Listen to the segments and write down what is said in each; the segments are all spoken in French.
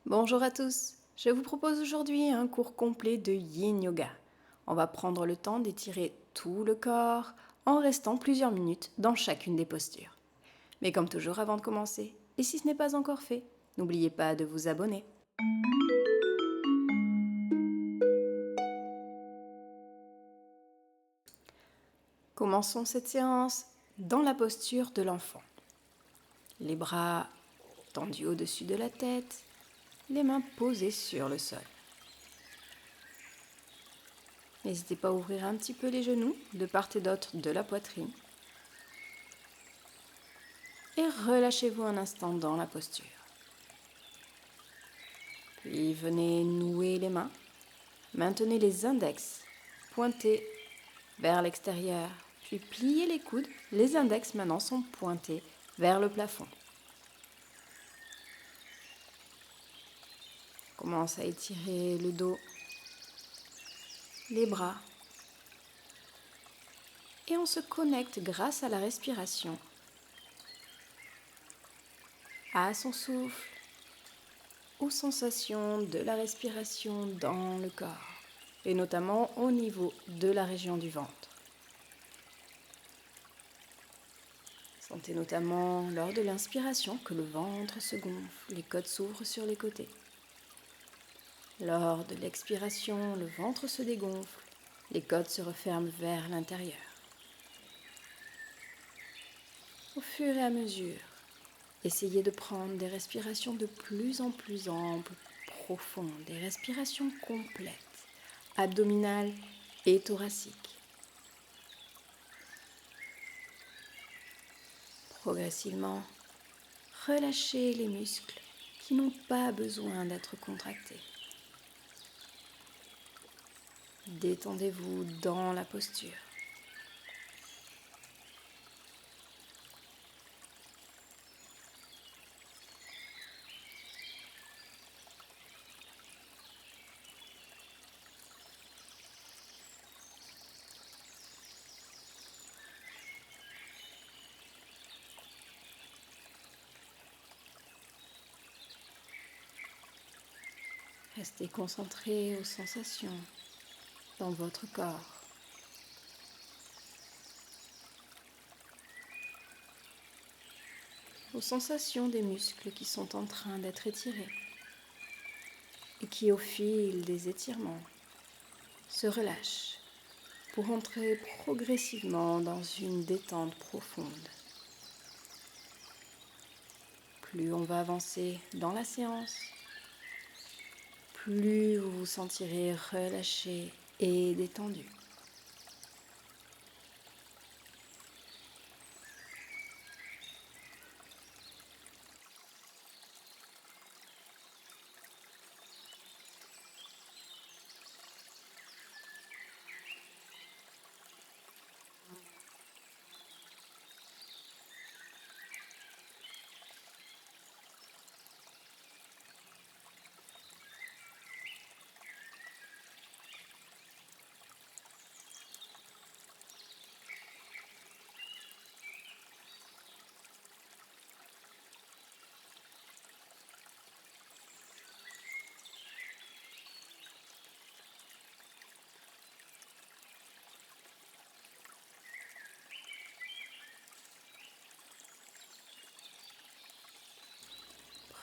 Bonjour à tous, je vous propose aujourd'hui un cours complet de Yin Yoga. On va prendre le temps d'étirer tout le corps en restant plusieurs minutes dans chacune des postures. Mais comme toujours avant de commencer, et si ce n'est pas encore fait, n'oubliez pas de vous abonner. Commençons cette séance dans la posture de l'enfant. Les bras tendus au-dessus de la tête, les mains posées sur le sol. N'hésitez pas à ouvrir un petit peu les genoux de part et d'autre de la poitrine. Et relâchez-vous un instant dans la posture. Puis venez nouer les mains. Maintenez les index pointés vers l'extérieur. Puis pliez les coudes. Les index maintenant sont pointés vers le plafond. Commence à étirer le dos, les bras. Et on se connecte grâce à la respiration à son souffle, aux sensations de la respiration dans le corps, et notamment au niveau de la région du ventre. Sentez notamment lors de l'inspiration que le ventre se gonfle, les côtes s'ouvrent sur les côtés. Lors de l'expiration, le ventre se dégonfle, les côtes se referment vers l'intérieur. Au fur et à mesure, essayez de prendre des respirations de plus en plus amples, profondes, des respirations complètes, abdominales et thoraciques. Progressivement, relâchez les muscles qui n'ont pas besoin d'être contractés. Détendez-vous dans la posture. Restez concentré aux sensations dans votre corps. Aux sensations des muscles qui sont en train d'être étirés et qui, au fil des étirements, se relâchent pour entrer progressivement dans une détente profonde. Plus on va avancer dans la séance, plus vous vous sentirez relâché et détendu.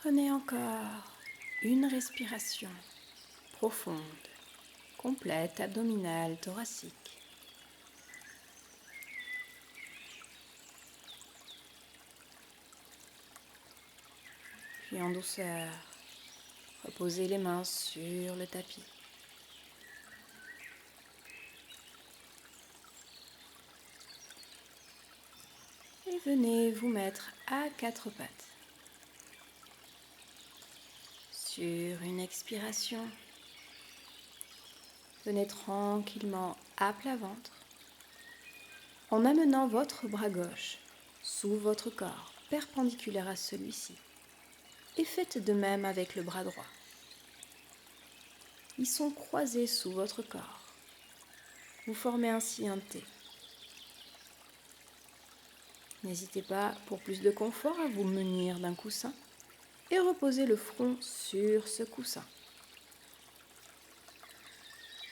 Prenez encore une respiration profonde, complète, abdominale, thoracique. Puis en douceur, reposez les mains sur le tapis. Et venez vous mettre à quatre pattes. Sur une expiration, venez tranquillement à plat ventre en amenant votre bras gauche sous votre corps, perpendiculaire à celui-ci. Et faites de même avec le bras droit. Ils sont croisés sous votre corps. Vous formez ainsi un T. N'hésitez pas, pour plus de confort, à vous munir d'un coussin et reposez le front sur ce coussin.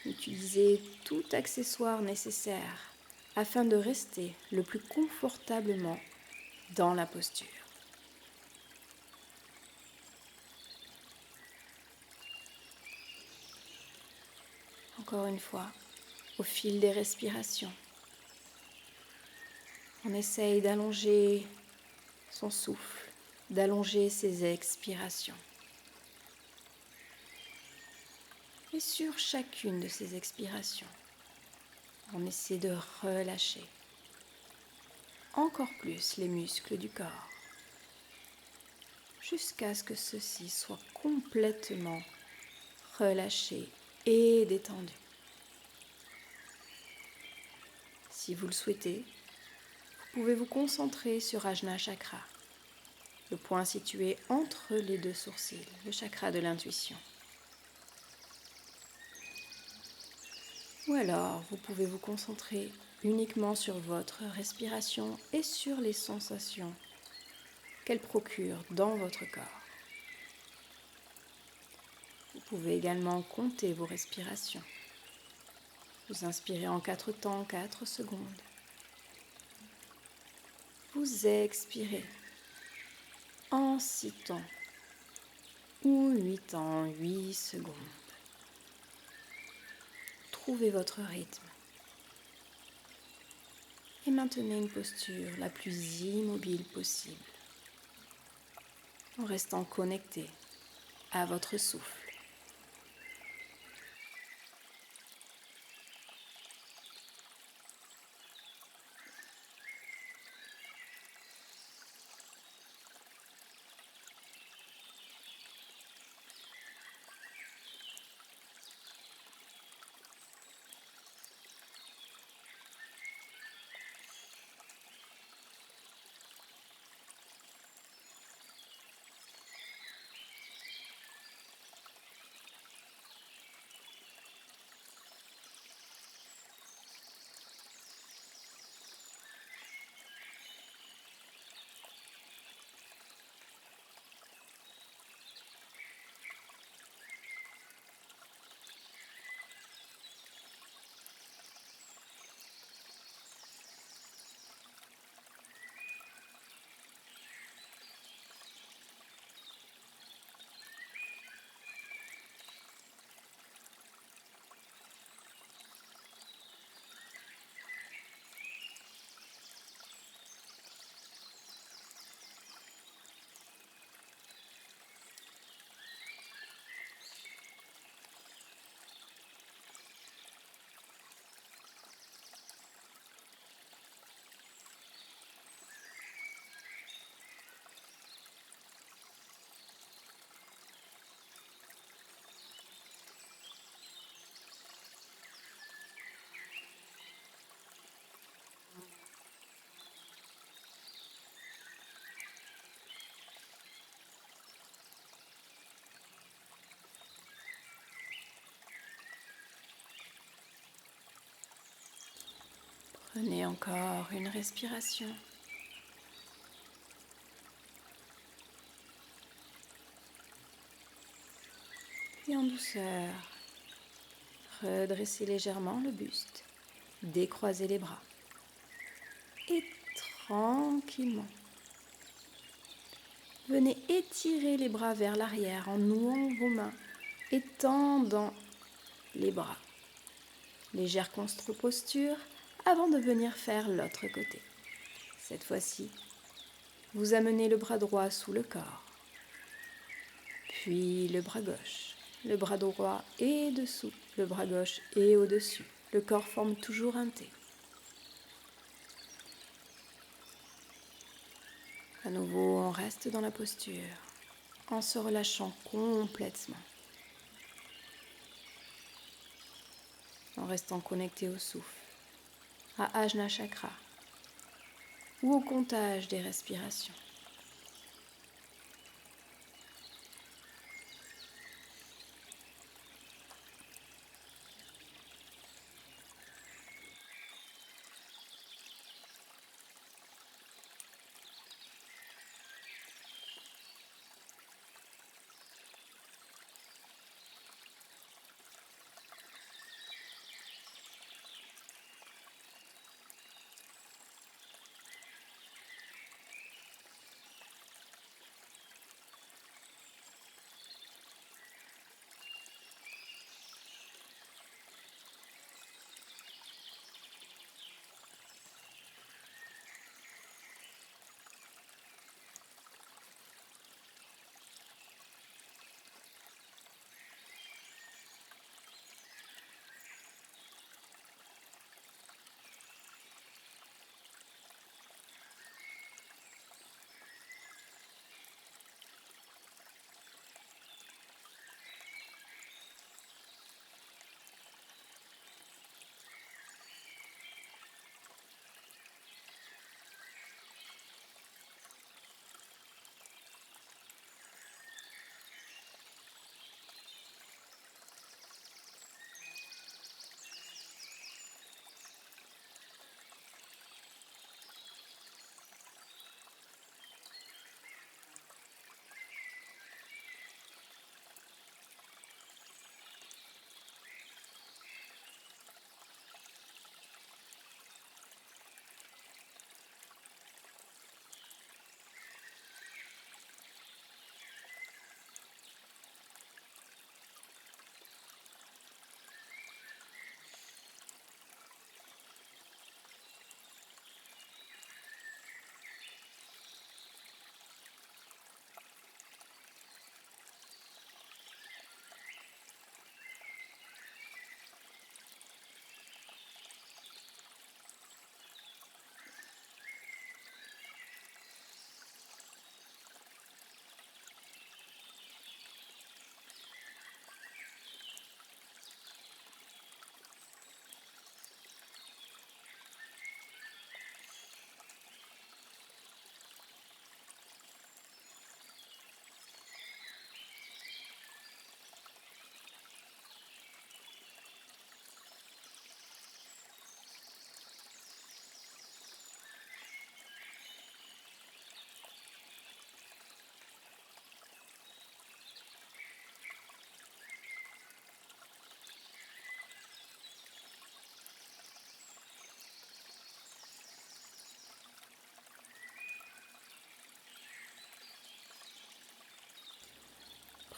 Utilisez tout accessoire nécessaire afin de rester le plus confortablement dans la posture. Encore une fois, au fil des respirations, on essaye d'allonger son souffle, d'allonger ses expirations. Et sur chacune de ces expirations, on essaie de relâcher encore plus les muscles du corps, jusqu'à ce que ceux-ci soient complètement relâchés et détendus. Si vous le souhaitez, vous pouvez vous concentrer sur Ajna Chakra, le point situé entre les deux sourcils, le chakra de l'intuition. Ou alors, vous pouvez vous concentrer uniquement sur votre respiration et sur les sensations qu'elle procure dans votre corps. Vous pouvez également compter vos respirations. Vous inspirez en 4 temps, 4 secondes. Vous expirez en 6 temps ou 8 temps, 8 secondes. Trouvez votre rythme et maintenez une posture la plus immobile possible en restant connecté à votre souffle. Prenez encore une respiration. Et en douceur, redressez légèrement le buste, décroisez les bras. Et tranquillement, venez étirer les bras vers l'arrière en nouant vos mains et tendant les bras. Légère contre-posture avant de venir faire l'autre côté. Cette fois-ci, vous amenez le bras droit sous le corps, puis le bras gauche. Le bras droit est dessous, le bras gauche est au-dessus. Le corps forme toujours un T. À nouveau, on reste dans la posture en se relâchant complètement, en restant connecté au souffle, à Ajna Chakra ou au comptage des respirations.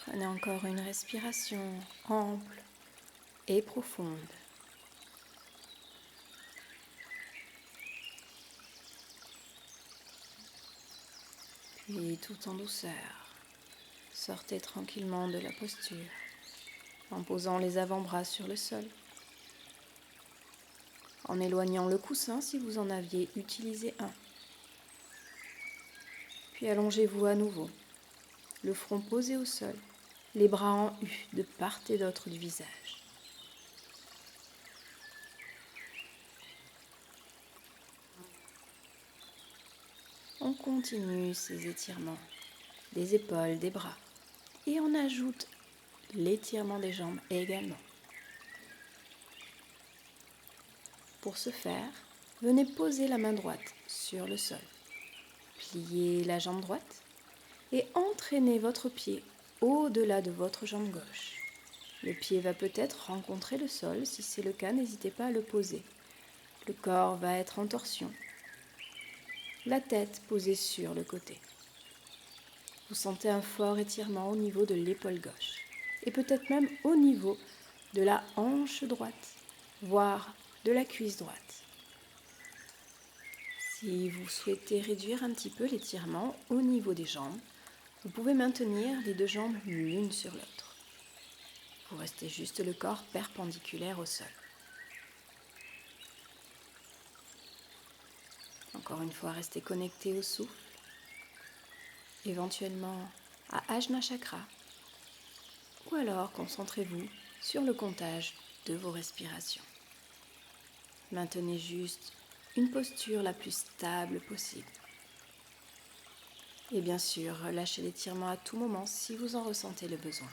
Prenez encore une respiration ample et profonde. Puis tout en douceur, sortez tranquillement de la posture en posant les avant-bras sur le sol, en éloignant le coussin si vous en aviez utilisé un. Puis allongez-vous à nouveau, le front posé au sol, les bras en U de part et d'autre du visage. On continue ces étirements des épaules, des bras, et on ajoute l'étirement des jambes également. Pour ce faire, venez poser la main droite sur le sol. Pliez la jambe droite et entraînez votre pied au-delà de votre jambe gauche. Le pied va peut-être rencontrer le sol. Si c'est le cas, n'hésitez pas à le poser. Le corps va être en torsion. La tête posée sur le côté. Vous sentez un fort étirement au niveau de l'épaule gauche et peut-être même au niveau de la hanche droite, voire de la cuisse droite. Si vous souhaitez réduire un petit peu l'étirement au niveau des jambes, vous pouvez maintenir les deux jambes l'une sur l'autre. Vous restez juste le corps perpendiculaire au sol. Encore une fois, restez connecté au souffle, éventuellement à Ajna Chakra, ou alors concentrez-vous sur le comptage de vos respirations. Maintenez juste une posture la plus stable possible. Et bien sûr, relâchez l'étirement à tout moment si vous en ressentez le besoin.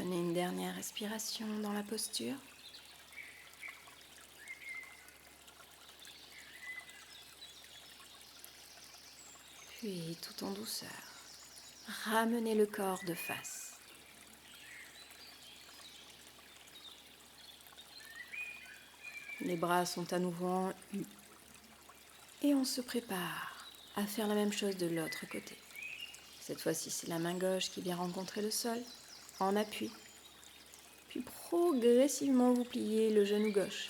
Prenez une dernière respiration dans la posture. Puis, tout en douceur, ramenez le corps de face. Les bras sont à nouveau en U. Et on se prépare à faire la même chose de l'autre côté. Cette fois-ci, c'est la main gauche qui vient rencontrer le sol, en appui. Puis progressivement, vous pliez le genou gauche.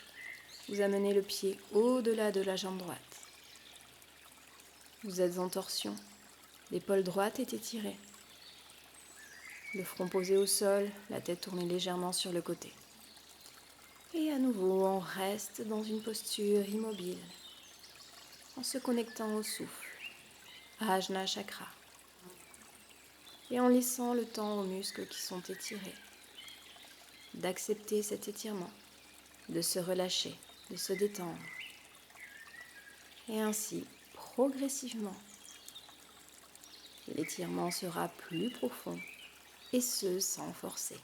Vous amenez le pied au-delà de la jambe droite. Vous êtes en torsion. L'épaule droite est étirée. Le front posé au sol, la tête tournée légèrement sur le côté. Et à nouveau, on reste dans une posture immobile, en se connectant au souffle, à Ajna Chakra, et en laissant le temps aux muscles qui sont étirés, d'accepter cet étirement, de se relâcher, de se détendre. Et ainsi, progressivement, l'étirement sera plus profond, et ce, sans forcer.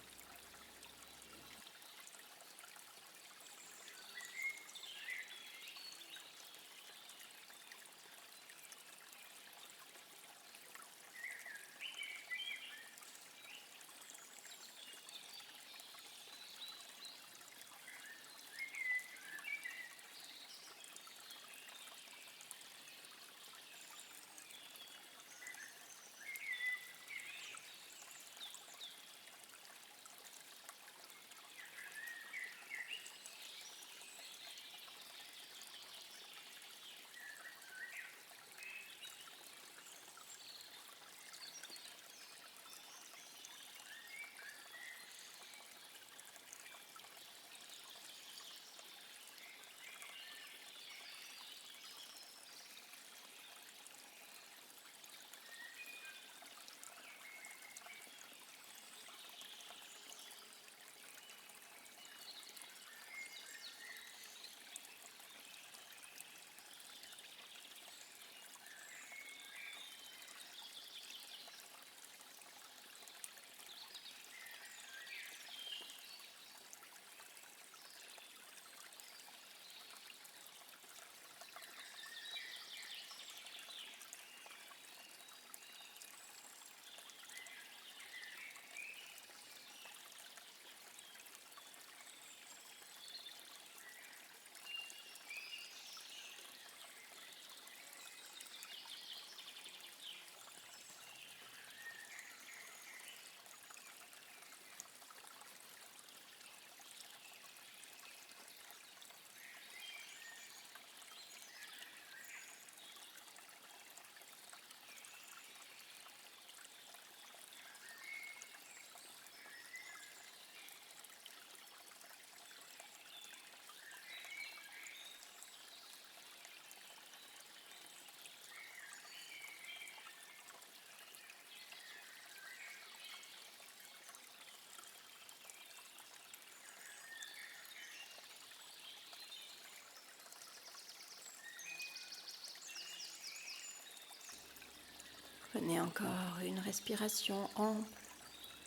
Prenez encore une respiration ample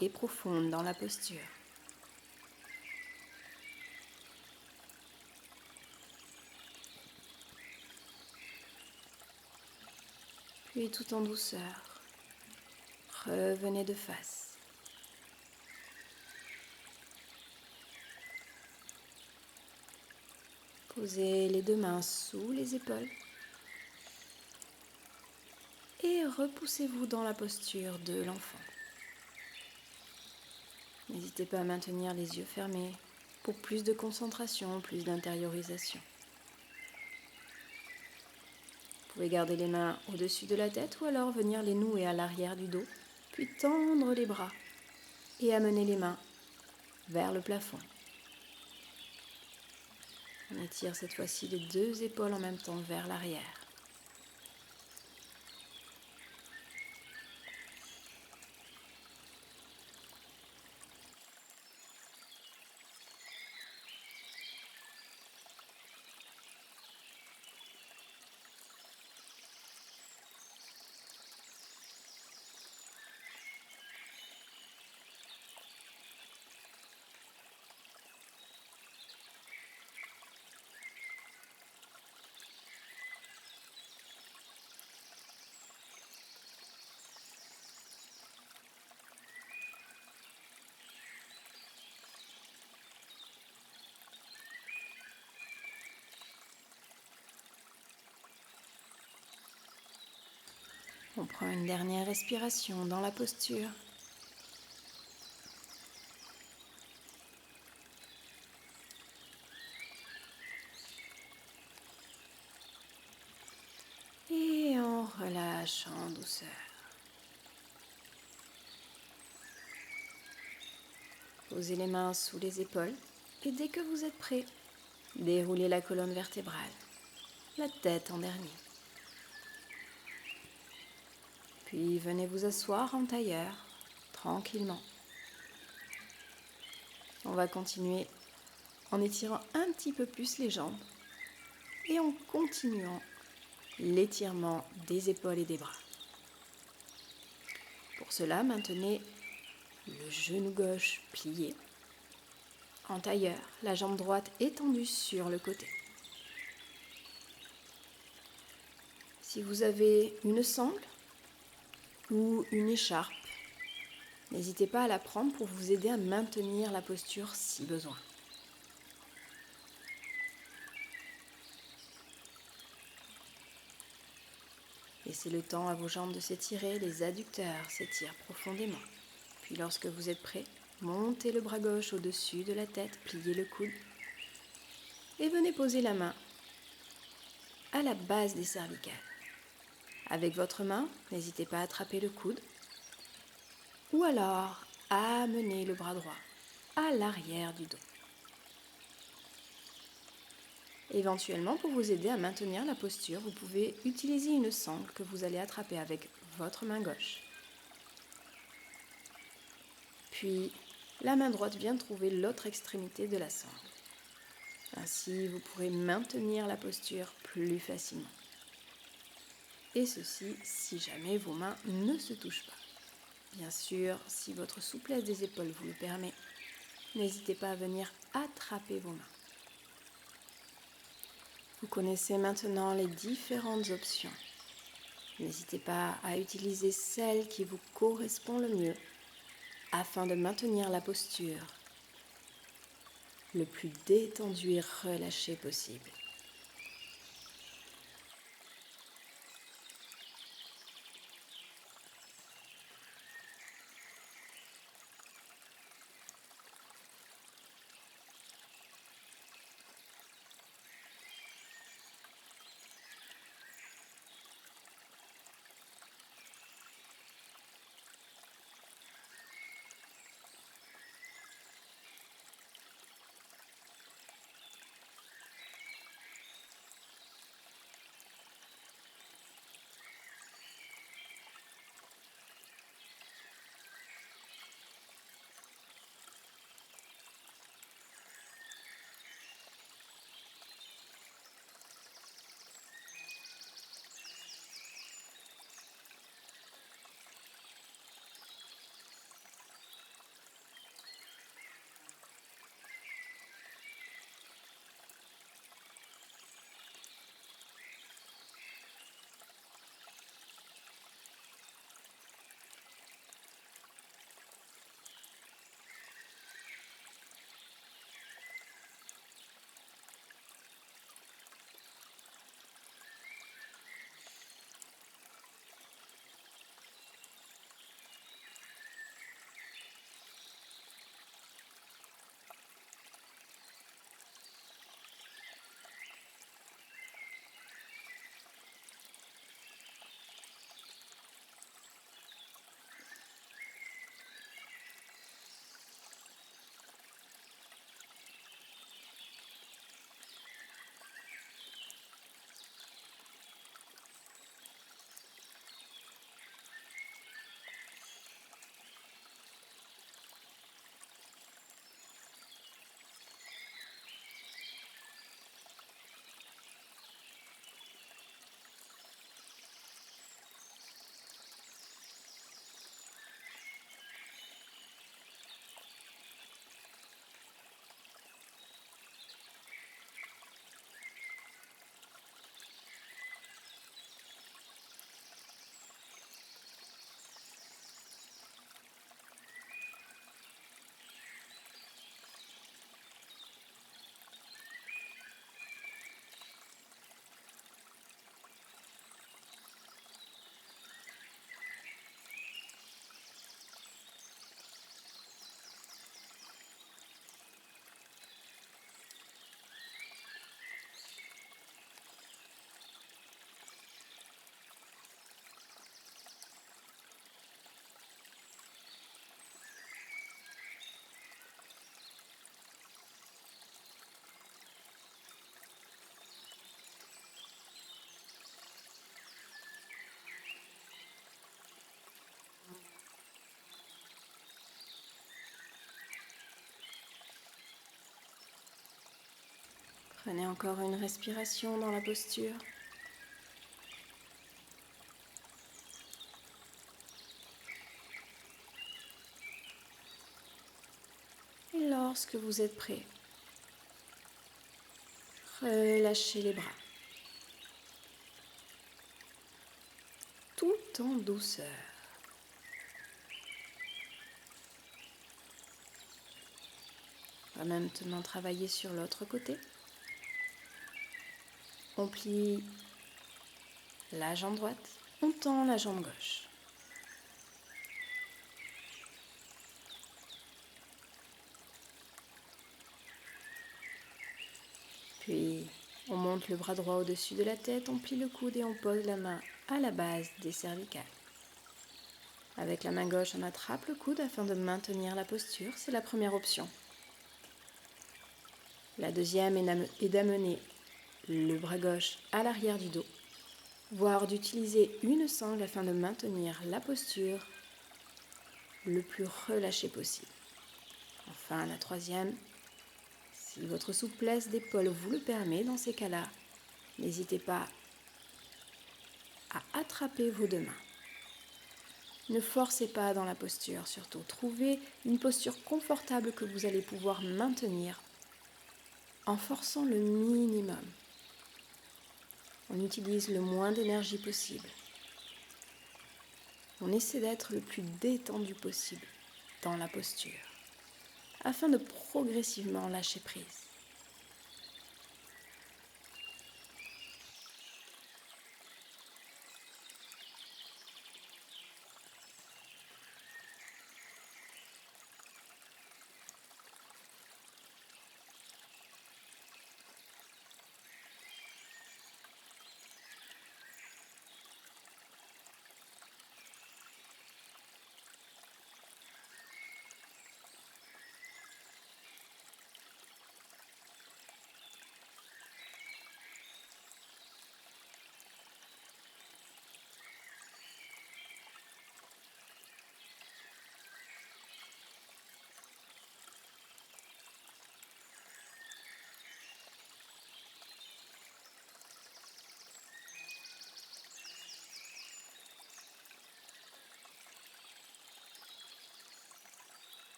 et profonde dans la posture. Puis tout en douceur, revenez de face. Posez les deux mains sous les épaules et repoussez-vous dans la posture de l'enfant. N'hésitez pas à maintenir les yeux fermés pour plus de concentration, plus d'intériorisation. Vous pouvez garder les mains au-dessus de la tête ou alors venir les nouer à l'arrière du dos, puis tendre les bras et amener les mains vers le plafond. On étire cette fois-ci les deux épaules en même temps vers l'arrière. On prend une dernière respiration dans la posture. Et on relâche en douceur. Posez les mains sous les épaules et dès que vous êtes prêt, déroulez la colonne vertébrale, la tête en dernier. Puis venez vous asseoir en tailleur, tranquillement. On va continuer en étirant un petit peu plus les jambes et en continuant l'étirement des épaules et des bras. Pour cela, maintenez le genou gauche plié, en tailleur, la jambe droite étendue sur le côté. Si vous avez une sangle ou une écharpe, n'hésitez pas à la prendre pour vous aider à maintenir la posture si besoin. Laissez le temps à vos jambes de s'étirer, les adducteurs s'étirent profondément. Puis lorsque vous êtes prêt, montez le bras gauche au-dessus de la tête, pliez le coude et venez poser la main à la base des cervicales. Avec votre main, n'hésitez pas à attraper le coude ou alors amener le bras droit à l'arrière du dos. Éventuellement, pour vous aider à maintenir la posture, vous pouvez utiliser une sangle que vous allez attraper avec votre main gauche. Puis, la main droite vient trouver l'autre extrémité de la sangle. Ainsi, vous pourrez maintenir la posture plus facilement. Et ceci, si jamais vos mains ne se touchent pas. Bien sûr, si votre souplesse des épaules vous le permet, n'hésitez pas à venir attraper vos mains. Vous connaissez maintenant les différentes options. N'hésitez pas à utiliser celle qui vous correspond le mieux afin de maintenir la posture le plus détendue et relâchée possible. Prenez encore une respiration dans la posture. Et lorsque vous êtes prêt, relâchez les bras, tout en douceur. On va maintenant travailler sur l'autre côté. On plie la jambe droite, on tend la jambe gauche. Puis, on monte le bras droit au-dessus de la tête, on plie le coude et on pose la main à la base des cervicales. Avec la main gauche, on attrape le coude afin de maintenir la posture, c'est la première option. La deuxième est d'amener le bras gauche à l'arrière du dos, voire d'utiliser une sangle afin de maintenir la posture le plus relâchée possible. Enfin, la troisième, si votre souplesse d'épaule vous le permet, dans ces cas-là, n'hésitez pas à attraper vos deux mains. Ne forcez pas dans la posture, surtout. Trouvez une posture confortable que vous allez pouvoir maintenir en forçant le minimum. On utilise le moins d'énergie possible. On essaie d'être le plus détendu possible dans la posture, afin de progressivement lâcher prise.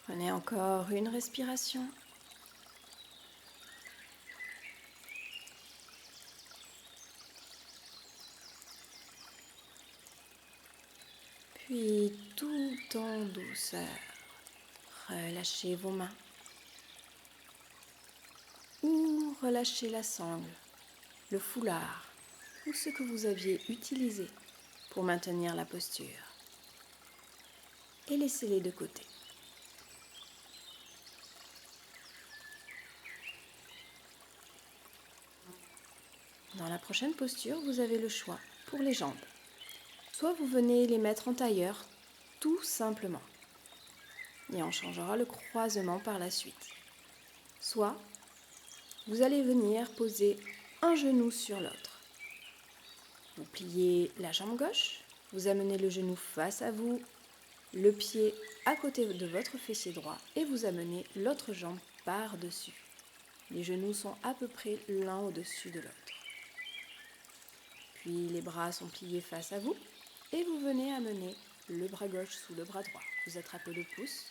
Prenez encore une respiration. Puis, tout en douceur, relâchez vos mains ou relâchez la sangle, le foulard ou ce que vous aviez utilisé pour maintenir la posture et laissez-les de côté. Dans la prochaine posture, vous avez le choix pour les jambes. Soit vous venez les mettre en tailleur, tout simplement. Et on changera le croisement par la suite. Soit vous allez venir poser un genou sur l'autre. Vous pliez la jambe gauche, vous amenez le genou face à vous, le pied à côté de votre fessier droit et vous amenez l'autre jambe par-dessus. Les genoux sont à peu près l'un au-dessus de l'autre. Puis les bras sont pliés face à vous et vous venez amener le bras gauche sous le bras droit. Vous attrapez le pouce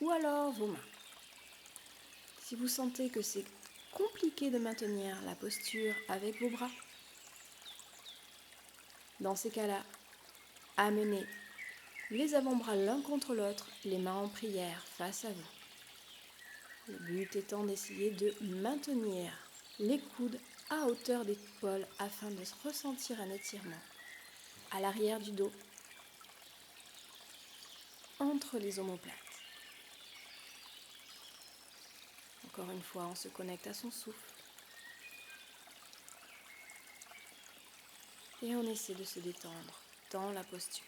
ou alors vos mains. Si vous sentez que c'est compliqué de maintenir la posture avec vos bras, dans ces cas-là, amenez les avant-bras l'un contre l'autre, les mains en prière face à vous. Le but étant d'essayer de maintenir les coudes à hauteur des épaules afin de ressentir un étirement à l'arrière du dos, entre les omoplates. Encore une fois, on se connecte à son souffle. Et on essaie de se détendre dans la posture.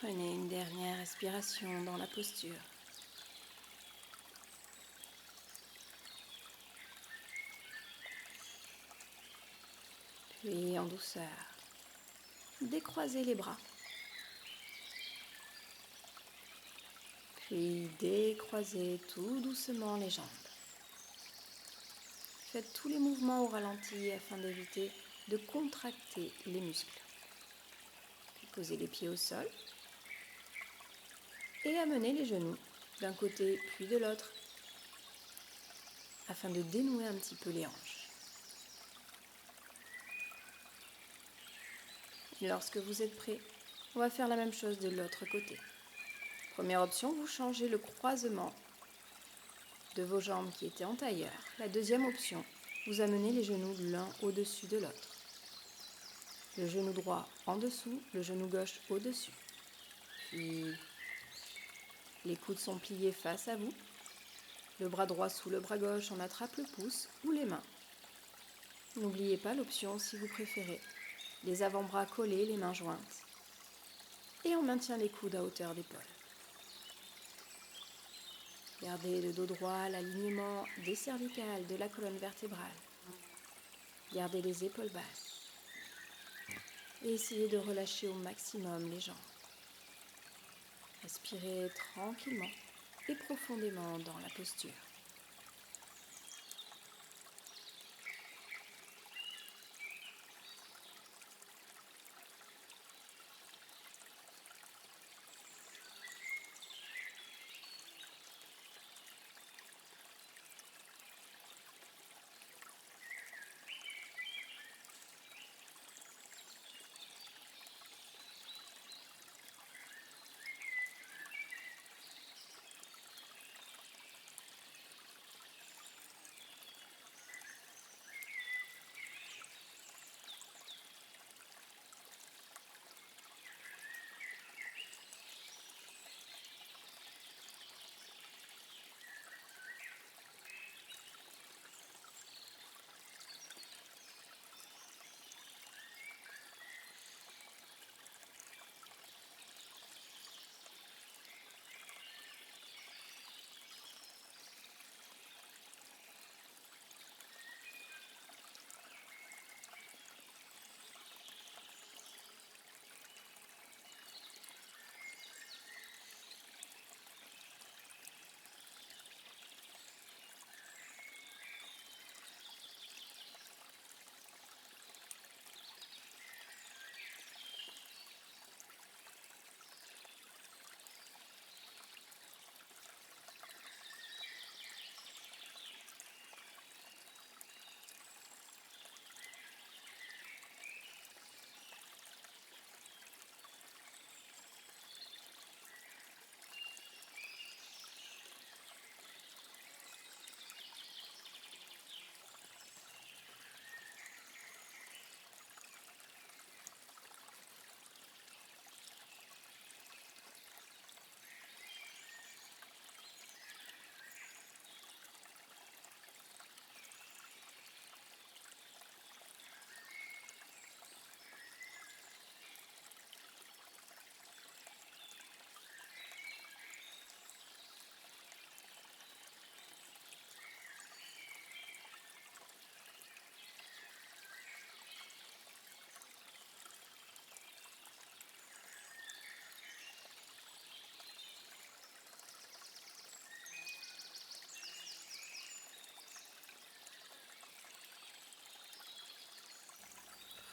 Prenez une dernière respiration dans la posture. Puis en douceur, décroisez les bras. Puis décroisez tout doucement les jambes. Faites tous les mouvements au ralenti afin d'éviter de contracter les muscles. Puis posez les pieds au sol et amenez les genoux d'un côté puis de l'autre afin de dénouer un petit peu les hanches. Et lorsque vous êtes prêt, on va faire la même chose de l'autre côté. Première option, vous changez le croisement de vos jambes qui étaient en tailleur. La deuxième option, vous amenez les genoux l'un au-dessus de l'autre. Le genou droit en dessous, le genou gauche au-dessus. Puis les coudes sont pliés face à vous. Le bras droit sous le bras gauche, on attrape le pouce ou les mains. N'oubliez pas l'option si vous préférez. Les avant-bras collés, les mains jointes. Et on maintient les coudes à hauteur d'épaule. Gardez le dos droit, l'alignement des cervicales, de la colonne vertébrale. Gardez les épaules basses. Et essayez de relâcher au maximum les jambes. Respirez tranquillement et profondément dans la posture.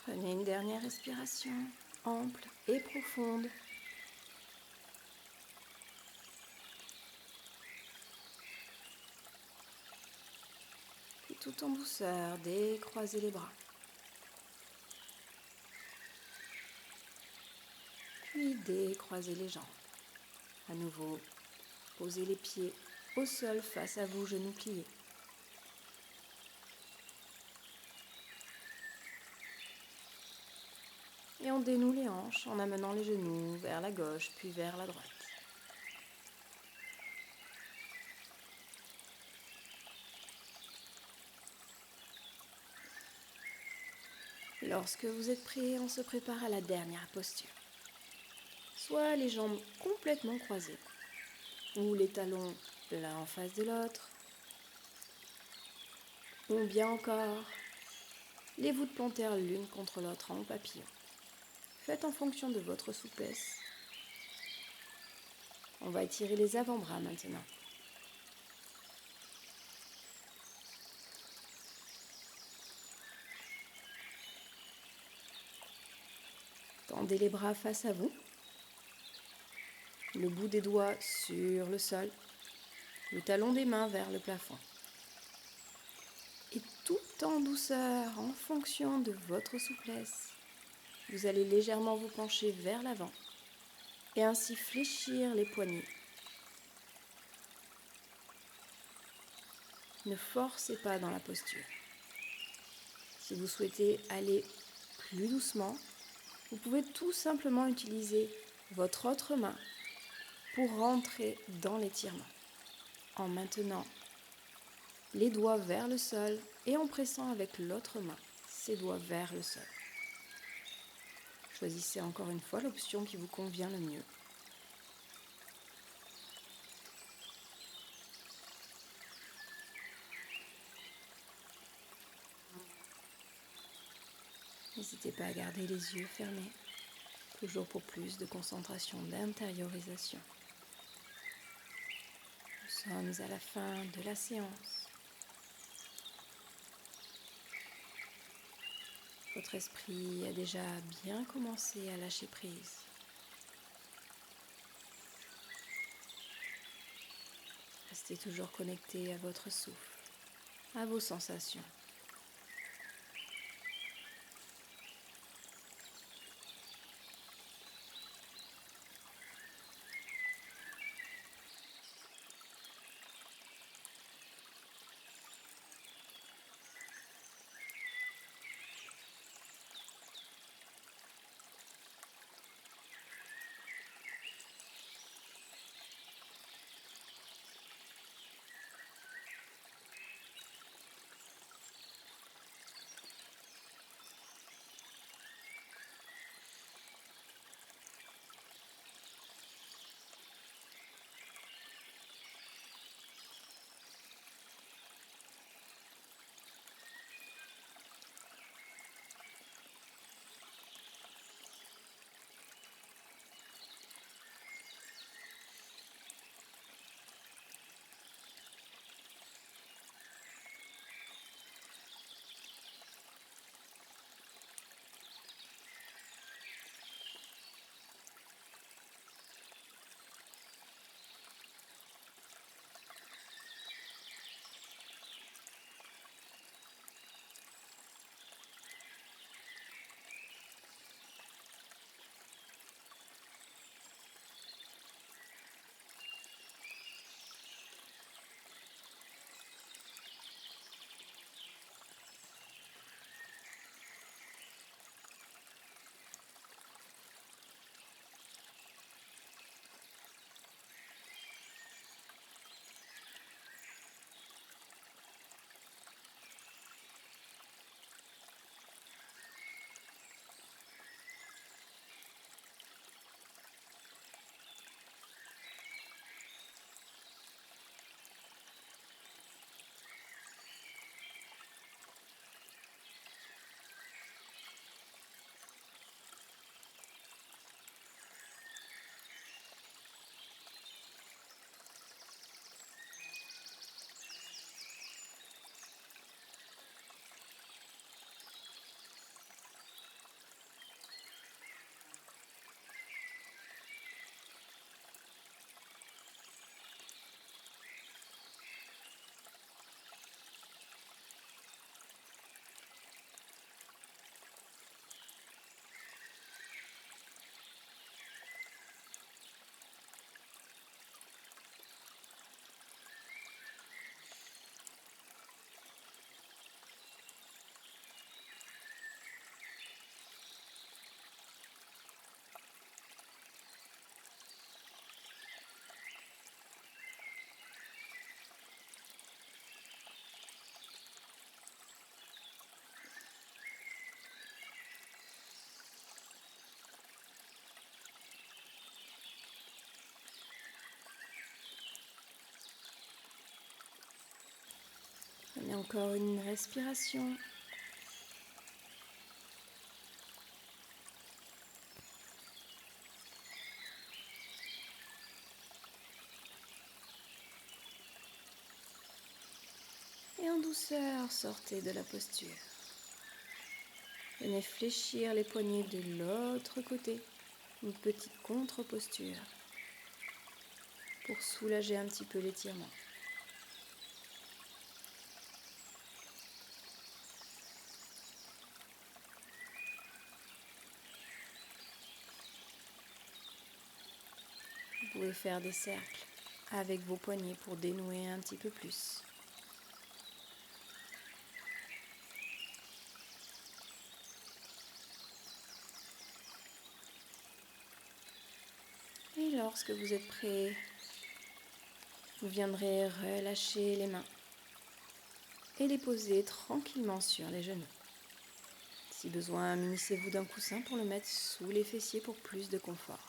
Prenez une dernière respiration ample et profonde. Puis tout en douceur, décroisez les bras. Puis décroisez les jambes. À nouveau, posez les pieds au sol face à vous, genoux pliés. Et on dénoue les hanches en amenant les genoux vers la gauche puis vers la droite. Lorsque vous êtes prêt, on se prépare à la dernière posture. Soit les jambes complètement croisées, ou les talons l'un en face de l'autre, ou bien encore les voûtes plantaires l'une contre l'autre en papillon. Faites en fonction de votre souplesse. On va étirer les avant-bras maintenant. Tendez les bras face à vous, le bout des doigts sur le sol, le talon des mains vers le plafond. Et tout en douceur, en fonction de votre souplesse, vous allez légèrement vous pencher vers l'avant et ainsi fléchir les poignets. Ne forcez pas dans la posture. Si vous souhaitez aller plus doucement, vous pouvez tout simplement utiliser votre autre main pour rentrer dans l'étirement, en maintenant les doigts vers le sol et en pressant avec l'autre main ses doigts vers le sol. Choisissez encore une fois l'option qui vous convient le mieux. N'hésitez pas à garder les yeux fermés, toujours pour plus de concentration, d'intériorisation. Nous sommes à la fin de la séance. Votre esprit a déjà bien commencé à lâcher prise. Restez toujours connecté à votre souffle, à vos sensations. Prenez encore une respiration. Et en douceur, sortez de la posture. Venez fléchir les poignets de l'autre côté, une petite contre-posture pour soulager un petit peu l'étirement. Vous pouvez faire des cercles avec vos poignets pour dénouer un petit peu plus. Et lorsque vous êtes prêt, vous viendrez relâcher les mains et les poser tranquillement sur les genoux. Si besoin, munissez-vous d'un coussin pour le mettre sous les fessiers pour plus de confort.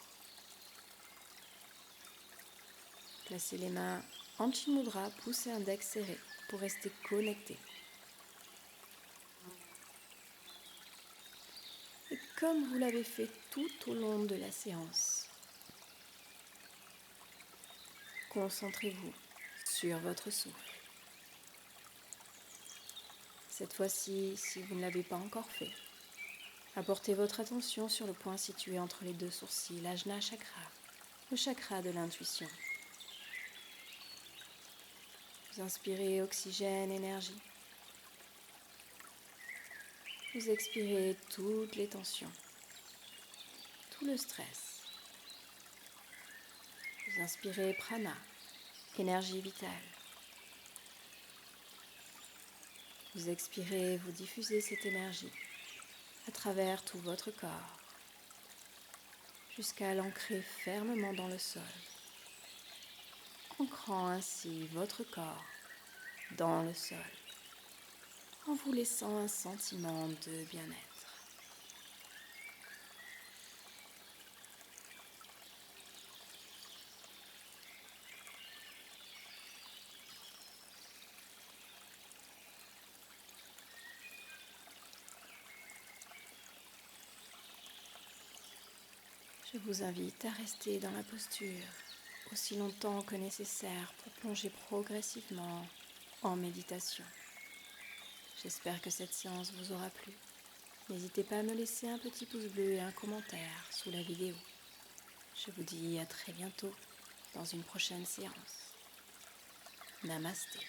Placez les mains en Chin-Mudra, pouce et index serrés pour rester connectés. Et comme vous l'avez fait tout au long de la séance, concentrez-vous sur votre souffle. Cette fois-ci, si vous ne l'avez pas encore fait, apportez votre attention sur le point situé entre les deux sourcils, l'Ajna chakra, le chakra de l'intuition. Vous inspirez oxygène, énergie. Vous expirez toutes les tensions, tout le stress. Vous inspirez prana, énergie vitale. Vous expirez, vous diffusez cette énergie à travers tout votre corps, jusqu'à l'ancrer fermement dans le sol, ancrant ainsi votre corps dans le sol, en vous laissant un sentiment de bien-être. Je vous invite à rester dans la posture aussi longtemps que nécessaire pour plonger progressivement en méditation. J'espère que cette séance vous aura plu. N'hésitez pas à me laisser un petit pouce bleu et un commentaire sous la vidéo. Je vous dis à très bientôt dans une prochaine séance. Namasté.